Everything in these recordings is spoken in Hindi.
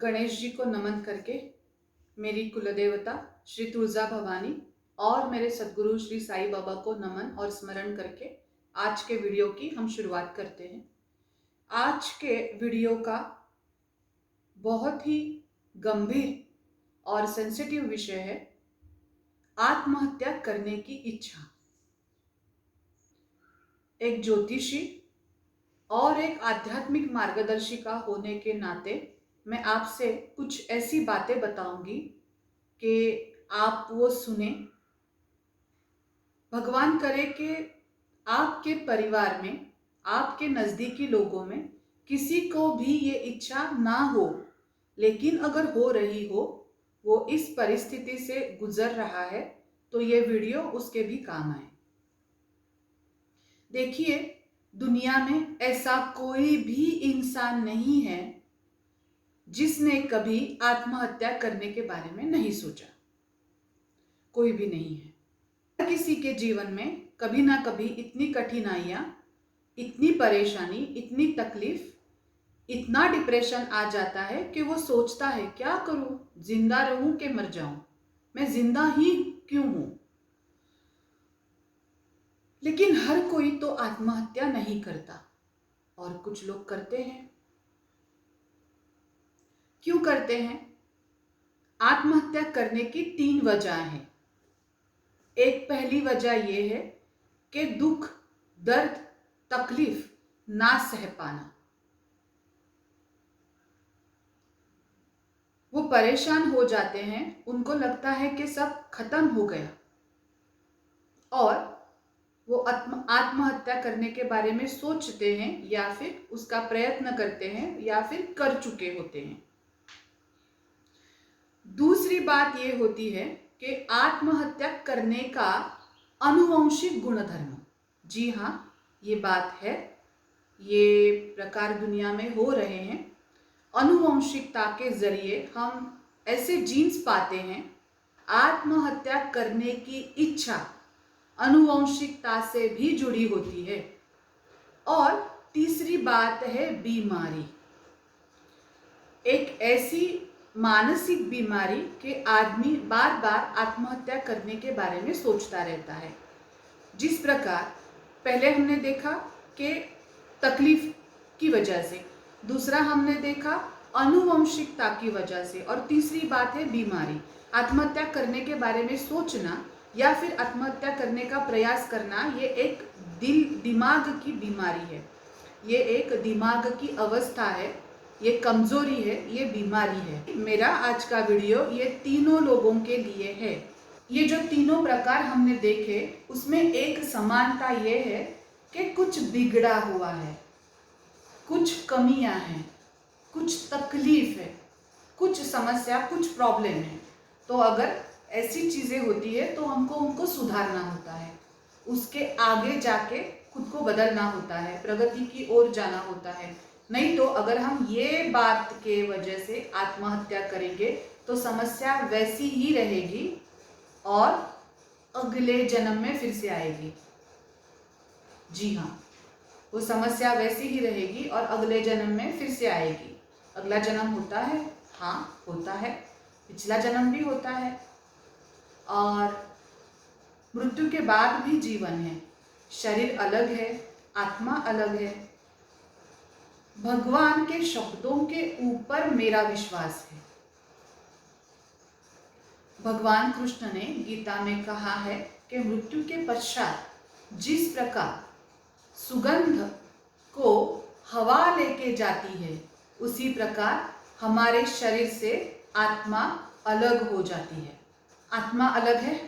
गणेश जी को नमन करके मेरी कुलदेवता श्री तुलजा भवानी और मेरे सद्गुरु श्री साईं बाबा को नमन और स्मरण करके आज के वीडियो की हम शुरुआत करते हैं। आज के वीडियो का बहुत ही गंभीर और सेंसिटिव विषय है आत्महत्या करने की इच्छा। एक ज्योतिषी और एक आध्यात्मिक मार्गदर्शिका होने के नाते मैं आपसे कुछ ऐसी बातें बताऊंगी कि आप वो सुने। भगवान करे कि आपके परिवार में, आपके नज़दीकी लोगों में किसी को भी ये इच्छा ना हो, लेकिन अगर हो रही हो, वो इस परिस्थिति से गुजर रहा है, तो ये वीडियो उसके भी काम आए। देखिए, दुनिया में ऐसा कोई भी इंसान नहीं है जिसने कभी आत्महत्या करने के बारे में नहीं सोचा। कोई भी नहीं है। हर किसी के जीवन में कभी ना कभी इतनी कठिनाइयाँ, इतनी परेशानी, इतनी तकलीफ, इतना डिप्रेशन आ जाता है कि वो सोचता है क्या करूं, जिंदा रहूं कि मर जाऊं, मैं जिंदा ही क्यों हूं। लेकिन हर कोई तो आत्महत्या नहीं करता और कुछ लोग करते हैं। क्यों करते हैं? आत्महत्या करने की 3 वजह हैं। एक पहली वजह यह है कि दुख, दर्द, तकलीफ ना सह पाना। वो परेशान हो जाते हैं, उनको लगता है कि सब खत्म हो गया और वो आत्महत्या करने के बारे में सोचते हैं या फिर उसका प्रयत्न करते हैं या फिर कर चुके होते हैं। दूसरी बात ये होती है कि आत्महत्या करने का आनुवंशिक गुणधर्म। जी हाँ, ये बात है, ये प्रकार दुनिया में हो रहे हैं। आनुवंशिकता के जरिए हम ऐसे जीन्स पाते हैं। आत्महत्या करने की इच्छा आनुवंशिकता से भी जुड़ी होती है। और तीसरी बात है बीमारी। एक ऐसी मानसिक बीमारी कि आदमी बार बार आत्महत्या करने के बारे में सोचता रहता है। जिस प्रकार पहले हमने देखा कि तकलीफ की वजह से, दूसरा हमने देखा आनुवंशिकता की वजह से, और तीसरी बात है बीमारी। आत्महत्या करने के बारे में सोचना या फिर आत्महत्या करने का प्रयास करना, ये एक दिमाग की बीमारी है, ये एक दिमाग की अवस्था है, ये कमजोरी है, ये बीमारी है। मेरा आज का वीडियो ये तीनों लोगों के लिए है। ये जो तीनों प्रकार हमने देखे, उसमें एक समानता ये है कि कुछ बिगड़ा हुआ है, कुछ कमियां हैं, कुछ तकलीफ है, कुछ समस्या, कुछ प्रॉब्लम है। तो अगर ऐसी चीजें होती है तो हमको उनको सुधारना होता है, उसके आगे जाके खुद को बदलना होता है, प्रगति की ओर जाना होता है। नहीं तो अगर हम ये बात के वजह से आत्महत्या करेंगे तो समस्या वैसी ही रहेगी और अगले जन्म में फिर से आएगी। जी हाँ, वो समस्या वैसी ही रहेगी और अगले जन्म में फिर से आएगी। अगला जन्म होता है, हाँ होता है, पिछला जन्म भी होता है, और मृत्यु के बाद भी जीवन है। शरीर अलग है, आत्मा अलग है। भगवान के शब्दों के ऊपर मेरा विश्वास है। भगवान कृष्ण ने गीता में कहा है कि मृत्यु के पश्चात जिस प्रकार सुगंध को हवा लेके जाती है, उसी प्रकार हमारे शरीर से आत्मा अलग हो जाती है। आत्मा अलग है,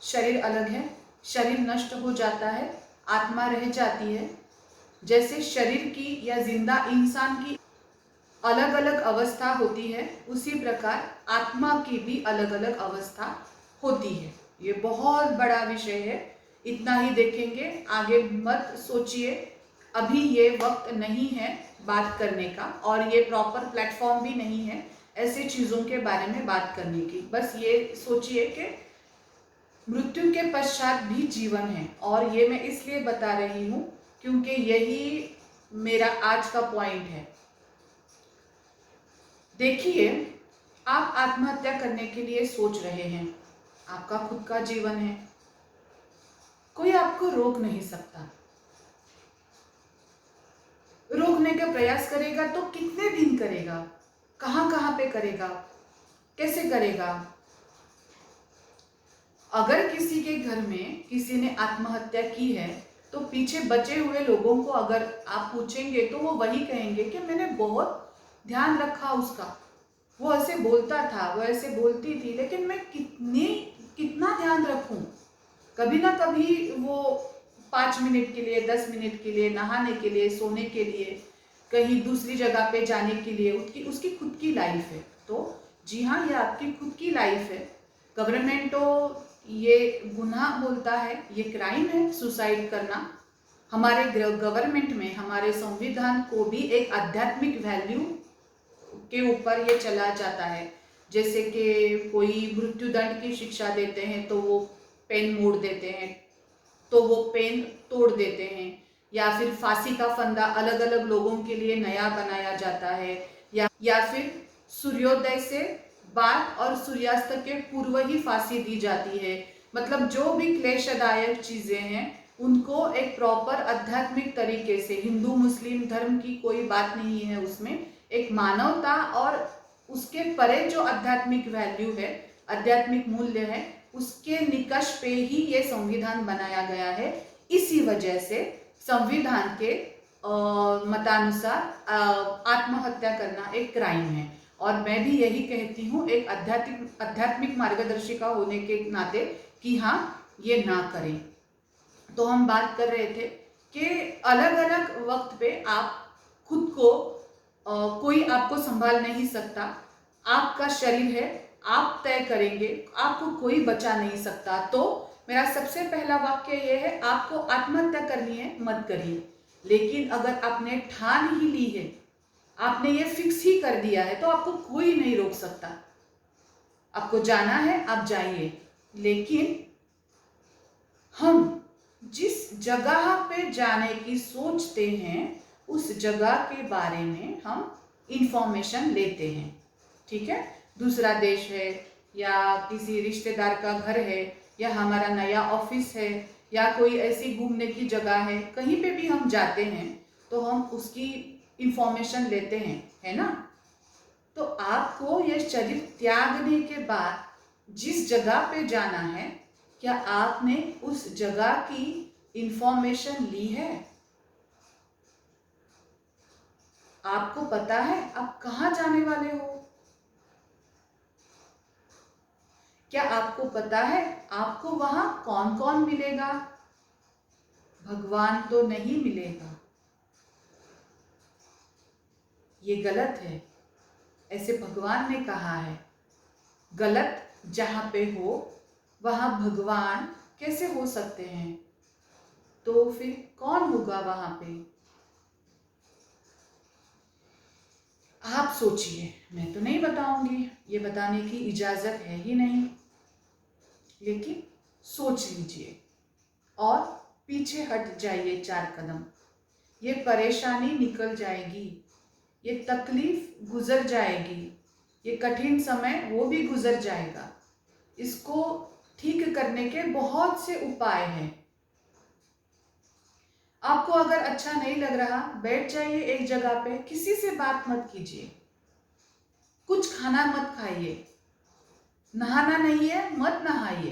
शरीर अलग है। शरीर नष्ट हो जाता है, आत्मा रह जाती है। जैसे शरीर की या जिंदा इंसान की अलग अलग अवस्था होती है, उसी प्रकार आत्मा की भी अलग अलग अवस्था होती है। ये बहुत बड़ा विषय है, इतना ही देखेंगे, आगे मत सोचिए। अभी ये वक्त नहीं है बात करने का, और ये प्रॉपर प्लेटफॉर्म भी नहीं है ऐसे चीज़ों के बारे में बात करने की। बस ये सोचिए कि मृत्यु के पश्चात भी जीवन है, और ये मैं इसलिए बता रही हूँ क्योंकि यही मेरा आज का पॉइंट है। देखिए, आप आत्महत्या करने के लिए सोच रहे हैं, आपका खुद का जीवन है, कोई आपको रोक नहीं सकता। रोकने का प्रयास करेगा तो कितने दिन करेगा, कहाँ कहाँ पे करेगा, कैसे करेगा? अगर किसी के घर में किसी ने आत्महत्या की है तो पीछे बचे हुए लोगों को अगर आप पूछेंगे तो वो वही कहेंगे कि मैंने बहुत ध्यान रखा उसका, वो ऐसे बोलता था, वो ऐसे बोलती थी, लेकिन मैं कितना ध्यान रखूं? कभी ना कभी वो 5 मिनट के लिए, 10 मिनट के लिए, नहाने के लिए, सोने के लिए, कहीं दूसरी जगह पे जाने के लिए, उसकी उसकी खुद की लाइफ है। तो जी हाँ, ये आपकी खुद की लाइफ है। गवर्नमेंट तो ये गुनाह बोलता है, ये क्राइम है सुसाइड करना। हमारे गवर्नमेंट में, हमारे संविधान को भी एक आध्यात्मिक वैल्यू के ऊपर ये चला जाता है। जैसे कि कोई मृत्युदंड की शिक्षा देते हैं तो वो पेन मोड़ देते हैं, तो वो पेन तोड़ देते हैं, या फिर फांसी का फंदा अलग अलग लोगों के लिए नया बनाया जाता है, या फिर सूर्योदय से बाद और सूर्यास्त के पूर्व ही फांसी दी जाती है। मतलब जो भी क्लेशदायक चीजें हैं उनको एक प्रॉपर आध्यात्मिक तरीके से, हिंदू मुस्लिम धर्म की कोई बात नहीं है उसमें, एक मानवता और उसके परे जो आध्यात्मिक वैल्यू है, आध्यात्मिक मूल्य है, उसके निकष पे ही ये संविधान बनाया गया है। इसी वजह से संविधान के मतानुसार आत्महत्या करना एक क्राइम है। और मैं भी यही कहती हूँ एक आध्यात्मिक मार्गदर्शिका होने के नाते कि हाँ, ये ना करें। तो हम बात कर रहे थे कि अलग अलग वक्त पे आप खुद को कोई आपको संभाल नहीं सकता, आपका शरीर है, आप तय करेंगे, आपको कोई बचा नहीं सकता। तो मेरा सबसे पहला वाक्य ये है, आपको आत्महत्या करनी है मत करिए। लेकिन अगर आपने ठान ही ली है, आपने ये फिक्स ही कर दिया है, तो आपको कोई नहीं रोक सकता। आपको जाना है आप जाइए, लेकिन हम जिस जगह पे जाने की सोचते हैं उस जगह के बारे में हम इंफॉर्मेशन लेते हैं। ठीक है, दूसरा देश है, या किसी रिश्तेदार का घर है, या हमारा नया ऑफिस है, या कोई ऐसी घूमने की जगह है, कहीं पे भी हम जाते हैं तो हम उसकी इंफॉर्मेशन लेते हैं, है ना? तो आपको यह शरीर त्यागने के बाद जिस जगह पे जाना है, क्या आपने उस जगह की इंफॉर्मेशन ली है? आपको पता है आप कहाँ जाने वाले हो? क्या आपको पता है आपको वहां कौन कौन मिलेगा? भगवान तो नहीं मिलेगा। ये गलत है, ऐसे भगवान ने कहा है। गलत जहां पे हो वहां भगवान कैसे हो सकते हैं? तो फिर कौन होगा वहां पे? आप सोचिए, मैं तो नहीं बताऊंगी, ये बताने की इजाजत है ही नहीं, लेकिन सोच लीजिए और पीछे हट जाइए 4 कदम। ये परेशानी निकल जाएगी, ये तकलीफ गुजर जाएगी, ये कठिन समय वो भी गुजर जाएगा। इसको ठीक करने के बहुत से उपाय हैं। आपको अगर अच्छा नहीं लग रहा, बैठ जाइए एक जगह पे, किसी से बात मत कीजिए, कुछ खाना मत खाइए, नहाना नहीं है मत नहाइए,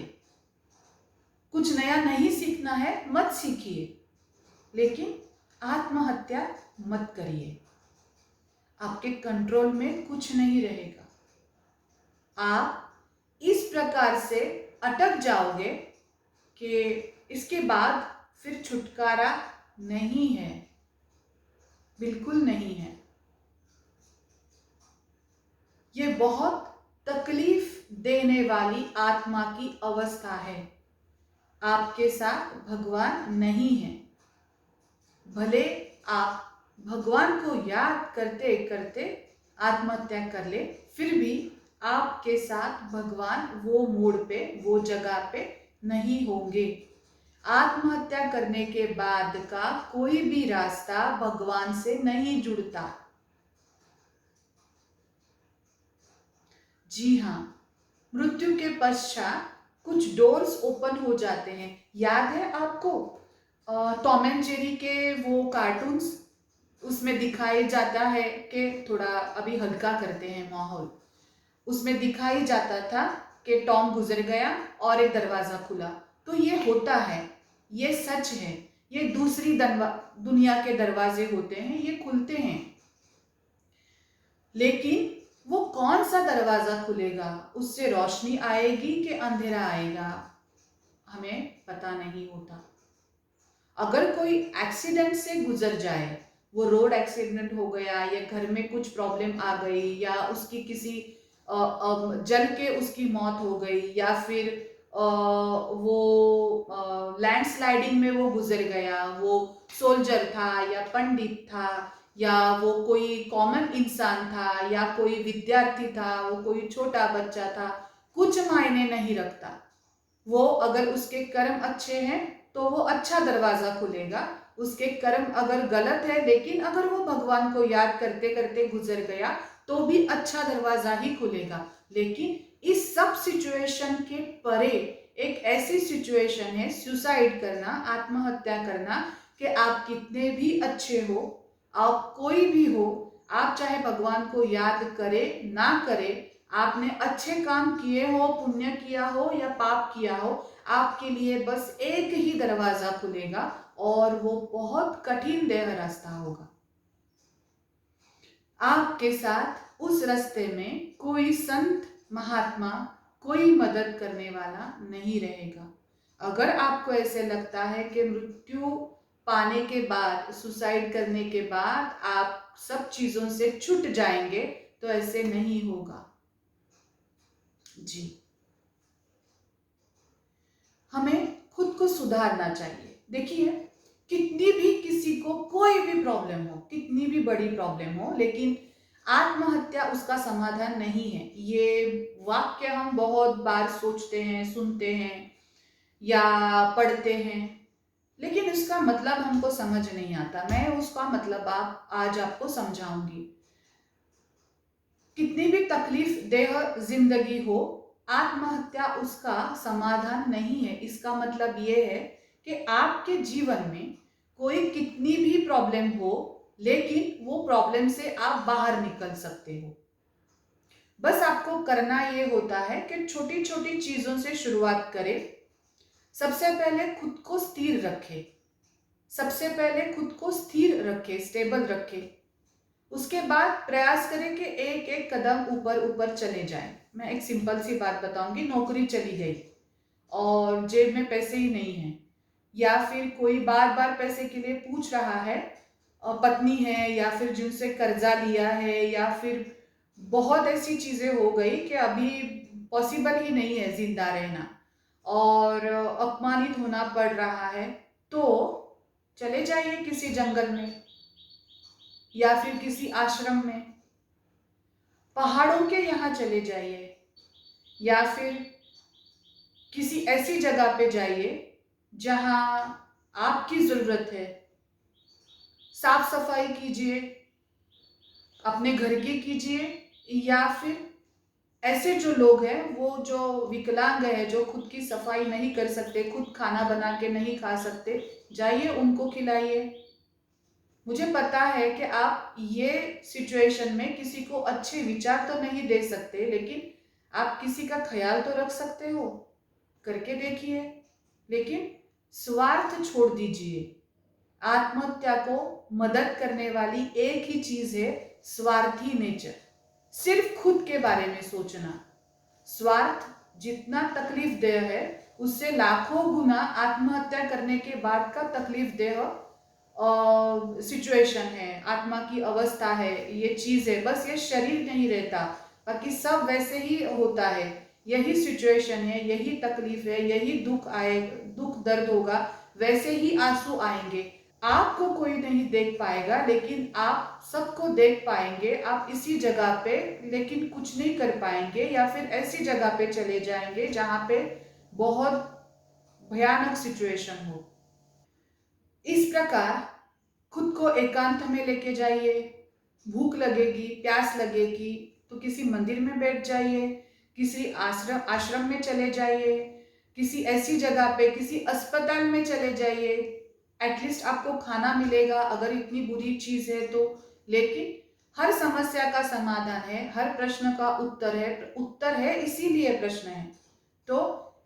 कुछ नया नहीं सीखना है मत सीखिए, लेकिन आत्महत्या मत करिए। आपके कंट्रोल में कुछ नहीं रहेगा। आप इस प्रकार से अटक जाओगे कि इसके बाद फिर छुटकारा नहीं है, बिल्कुल नहीं है। ये बहुत तकलीफ देने वाली आत्मा की अवस्था है। आपके साथ भगवान नहीं है। भले आप भगवान को याद करते करते आत्महत्या कर ले, फिर भी आपके साथ भगवान वो मोड़ पे, वो जगह पे नहीं होंगे। आत्महत्या करने के बाद का कोई भी रास्ता भगवान से नहीं जुड़ता। जी हाँ, मृत्यु के पश्चात कुछ डोर्स ओपन हो जाते हैं। याद है आपको टॉम एंड जेरी के वो कार्टून्स, उसमें दिखाई जाता है कि थोड़ा अभी हल्का करते हैं माहौल, उसमें दिखाई जाता था कि टॉम गुजर गया और एक दरवाजा खुला। तो ये होता है, ये सच है, ये दूसरी दुनिया के दरवाजे होते हैं, ये खुलते हैं। लेकिन वो कौन सा दरवाजा खुलेगा, उससे रोशनी आएगी कि अंधेरा आएगा, हमें पता नहीं होता। अगर कोई एक्सीडेंट से गुजर जाए, वो रोड एक्सीडेंट हो गया या घर में कुछ प्रॉब्लम आ गई या उसकी किसी जल के उसकी मौत हो गई या फिर वो लैंडस्लाइडिंग में वो गुजर गया, वो सोल्जर था या पंडित था या वो कोई कॉमन इंसान था या कोई विद्यार्थी था, वो कोई छोटा बच्चा था, कुछ मायने नहीं रखता। वो अगर उसके कर्म अच्छे हैं तो वो अच्छा दरवाजा खुलेगा, उसके कर्म अगर गलत है लेकिन अगर वो भगवान को याद करते करते गुजर गया तो भी अच्छा दरवाजा ही खुलेगा। लेकिन इस सब सिचुएशन के परे एक ऐसी सिचुएशन है सुसाइड करना, आत्महत्या करना, कि आप कितने भी अच्छे हो, आप कोई भी हो, आप चाहे भगवान को याद करे ना करे, आपने अच्छे काम किए हो, पुण्य किया हो या पाप किया हो, आपके लिए बस एक ही दरवाजा खुलेगा और वो बहुत कठिन देह रास्ता होगा। आपके साथ उस रास्ते में कोई संत महात्मा, कोई मदद करने वाला नहीं रहेगा। अगर आपको ऐसे लगता है कि मृत्यु पाने के बाद, सुसाइड करने के बाद आप सब चीजों से छूट जाएंगे, तो ऐसे नहीं होगा। जी, हमें खुद को सुधारना चाहिए। देखिए, कितनी भी किसी को कोई भी प्रॉब्लम हो, कितनी भी बड़ी प्रॉब्लम हो, लेकिन आत्महत्या उसका समाधान नहीं है। ये वाक्य हम बहुत बार सोचते हैं, सुनते हैं या पढ़ते हैं, लेकिन उसका मतलब हमको समझ नहीं आता। मैं उसका मतलब आज आपको समझाऊंगी। कितनी भी तकलीफ देह जिंदगी हो, आत्महत्या उसका समाधान नहीं है। इसका मतलब ये है कि आपके जीवन में कोई कितनी भी प्रॉब्लम हो, लेकिन वो प्रॉब्लम से आप बाहर निकल सकते हो। बस आपको करना ये होता है कि छोटी छोटी चीजों से शुरुआत करें। सबसे पहले खुद को स्थिर रखें, सबसे पहले खुद को स्थिर रखें, स्टेबल रखें। उसके बाद प्रयास करें कि एक एक कदम ऊपर ऊपर चले जाएं। मैं एक सिंपल सी बात बताऊंगी। नौकरी चली गई और जेब में पैसे ही नहीं है, या फिर कोई बार बार पैसे के लिए पूछ रहा है, पत्नी है या फिर जिनसे कर्जा लिया है, या फिर बहुत ऐसी चीजें हो गई कि अभी पॉसिबल ही नहीं है जिंदा रहना और अपमानित होना पड़ रहा है, तो चले जाइए किसी जंगल में या फिर किसी आश्रम में, पहाड़ों के यहाँ चले जाइए या फिर किसी ऐसी जगह पे जाइए जहाँ आपकी जरूरत है। साफ सफाई कीजिए, अपने घर की कीजिए, या फिर ऐसे जो लोग हैं, वो जो विकलांग है, जो खुद की सफाई नहीं कर सकते, खुद खाना बना के नहीं खा सकते, जाइए उनको खिलाइए। मुझे पता है कि आप ये सिचुएशन में किसी को अच्छे विचार तो नहीं दे सकते, लेकिन आप किसी का ख्याल तो रख सकते हो, करके देखिए। लेकिन स्वार्थ छोड़ दीजिए। आत्महत्या को मदद करने वाली एक ही चीज है, स्वार्थी नेचर, सिर्फ खुद के बारे में सोचना। स्वार्थ जितना तकलीफ देह है, उससे लाखों गुना आत्महत्या करने के बाद का तकलीफ देह सिचुएशन है, आत्मा की अवस्था है, ये चीज है। बस ये शरीर नहीं रहता, बाकी सब वैसे ही होता है। यही सिचुएशन है, यही तकलीफ है, यही दुख आए, दुख दर्द होगा, वैसे ही आंसू आएंगे। आपको कोई नहीं देख पाएगा, लेकिन आप सबको देख पाएंगे। आप इसी जगह पे लेकिन कुछ नहीं कर पाएंगे, या फिर ऐसी जगह पे चले जाएंगे जहां पे बहुत भयानक सिचुएशन हो। इस प्रकार खुद को एकांत में लेके जाइए। भूख लगेगी, प्यास लगेगी, तो किसी मंदिर में बैठ जाइए, किसी आश्रम में चले जाइए, किसी ऐसी जगह पे, किसी अस्पताल में चले जाइए, एटलीस्ट आपको खाना मिलेगा अगर इतनी बुरी चीज है तो। लेकिन हर समस्या का समाधान है, हर प्रश्न का उत्तर है इसीलिए प्रश्न है। तो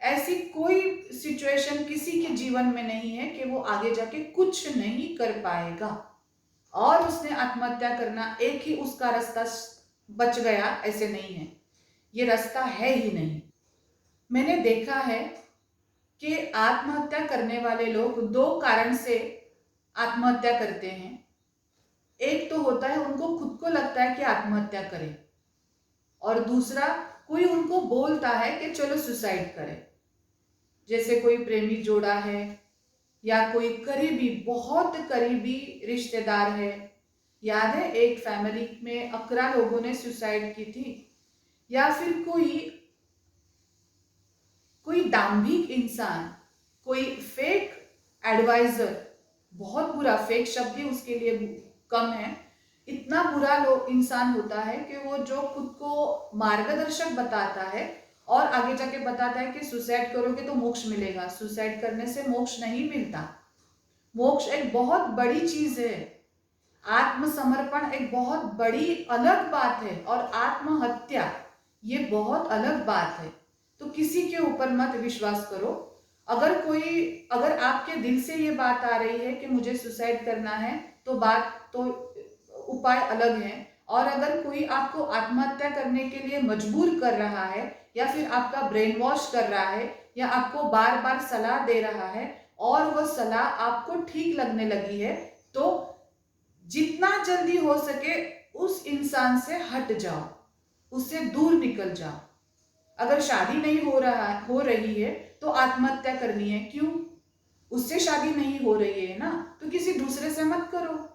ऐसी कोई सिचुएशन किसी के जीवन में नहीं है कि वो आगे जाके कुछ नहीं कर पाएगा और उसने आत्महत्या करना एक ही उसका रास्ता बच गया, ऐसे नहीं है। ये रास्ता है ही नहीं। मैंने देखा है कि आत्महत्या करने वाले लोग दो कारण से आत्महत्या करते हैं। एक तो होता है उनको खुद को लगता है कि आत्महत्या करें, और दूसरा कोई उनको बोलता है कि चलो सुसाइड करें। जैसे कोई प्रेमी जोड़ा है या कोई करीबी, बहुत करीबी रिश्तेदार है। याद है एक फैमिली में 11 लोगों ने सुसाइड की थी। या फिर कोई दाम्भिक इंसान, कोई फेक एडवाइजर, बहुत बुरा, फेक शब्द ही उसके लिए कम है, इतना बुरा इंसान होता है कि वो जो खुद को मार्गदर्शक बताता है और आगे जाके बताता है कि सुसाइड करोगे तो मोक्ष मिलेगा। सुसाइड करने से मोक्ष नहीं मिलता। मोक्ष एक बहुत बड़ी चीज है, आत्मसमर्पण एक बहुत बड़ी अलग बात है, और आत्महत्या ये बहुत अलग बात है। तो किसी के ऊपर मत विश्वास करो। अगर आपके दिल से ये बात आ रही है कि मुझे सुसाइड करना है तो उपाय अलग है। और अगर कोई आपको आत्महत्या करने के लिए मजबूर कर रहा है या फिर आपका ब्रेन वॉश कर रहा है या आपको बार बार सलाह दे रहा है और वो सलाह आपको ठीक लगने लगी है, तो जितना जल्दी हो सके उस इंसान से हट जाओ, उससे दूर निकल जाओ। अगर शादी नहीं हो रही है तो आत्महत्या करनी है क्यों? उससे शादी नहीं हो रही है ना, तो किसी दूसरे से मत करो।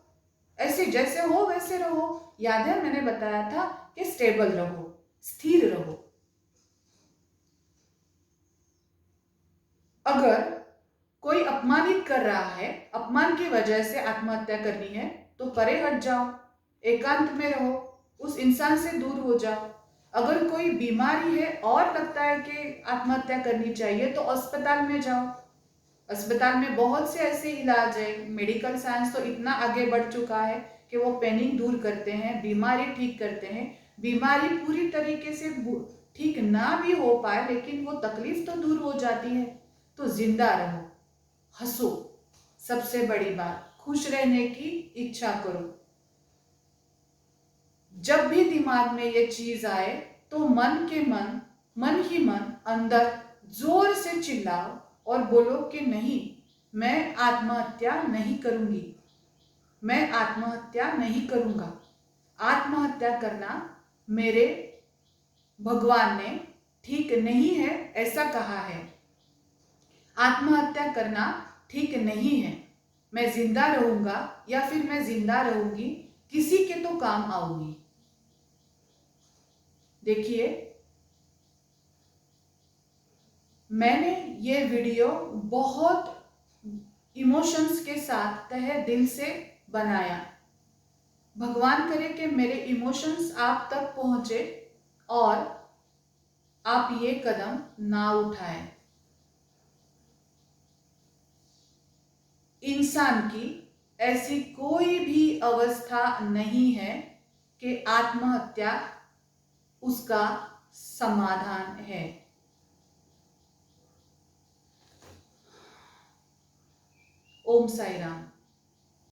ऐसे जैसे हो वैसे रहो। याद है मैंने बताया था कि स्टेबल रहो, स्थिर रहो। अगर कोई अपमानित कर रहा है, अपमान की वजह से आत्महत्या करनी है, तो परे हट जाओ, एकांत में रहो, उस इंसान से दूर हो जाओ। अगर कोई बीमारी है और लगता है कि आत्महत्या करनी चाहिए तो अस्पताल में जाओ। अस्पताल में बहुत से ऐसे इलाज है, मेडिकल साइंस तो इतना आगे बढ़ चुका है कि वो पेनिंग दूर करते हैं, बीमारी ठीक करते हैं। बीमारी पूरी तरीके से ठीक ना भी हो पाए लेकिन वो तकलीफ तो दूर हो जाती है। तो जिंदा रहो, हंसो, सबसे बड़ी बात खुश रहने की इच्छा करो। जब भी दिमाग में ये चीज आए तो मन ही मन अंदर जोर से चिल्लाओ और बोलो कि नहीं, मैं आत्महत्या नहीं करूंगी, मैं आत्महत्या नहीं करूंगा। आत्महत्या करना मेरे भगवान ने ठीक नहीं है ऐसा कहा है। आत्महत्या करना ठीक नहीं है। मैं जिंदा रहूंगा या फिर मैं जिंदा रहूंगी, किसी के तो काम आऊंगी। देखिए, मैंने ये वीडियो बहुत इमोशंस के साथ तहे दिल से बनाया। भगवान करे कि मेरे इमोशंस आप तक पहुंचे और आप ये कदम ना उठाएं। इंसान की ऐसी कोई भी अवस्था नहीं है कि आत्महत्या उसका समाधान है। ओम साई राम।